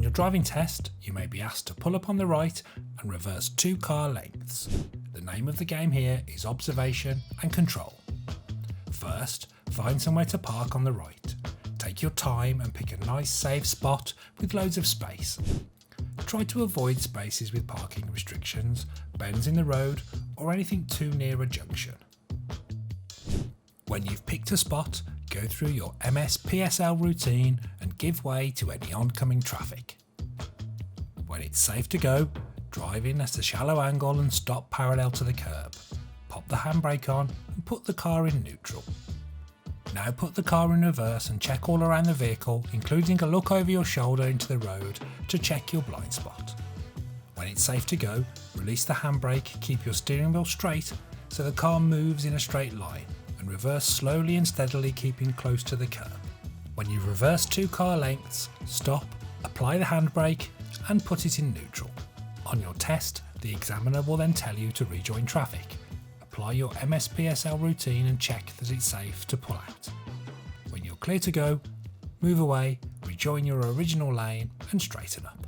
your driving test, you may be asked to pull up on the right and reverse 2 car lengths. The name of the game here is observation and control. First, find somewhere to park on the right. Take your time and pick a nice safe spot with loads of space. Try to avoid spaces with parking restrictions, bends in the road, or anything too near a junction. When you've picked a spot, go through your MSPSL routine and give way to any oncoming traffic. When it's safe to go, drive in at a shallow angle and stop parallel to the curb. Pop the handbrake on and put the car in neutral. Now put the car in reverse and check all around the vehicle, including a look over your shoulder into the road to check your blind spot. When it's safe to go, release the handbrake, keep your steering wheel straight so the car moves in a straight line, and reverse slowly and steadily, keeping close to the curb. When you've reversed 2 car lengths, stop, apply the handbrake and put it in neutral. On your test, the examiner will then tell you to rejoin traffic. Apply your MSPSL routine and check that it's safe to pull out. When you're clear to go, move away, rejoin your original lane and straighten up.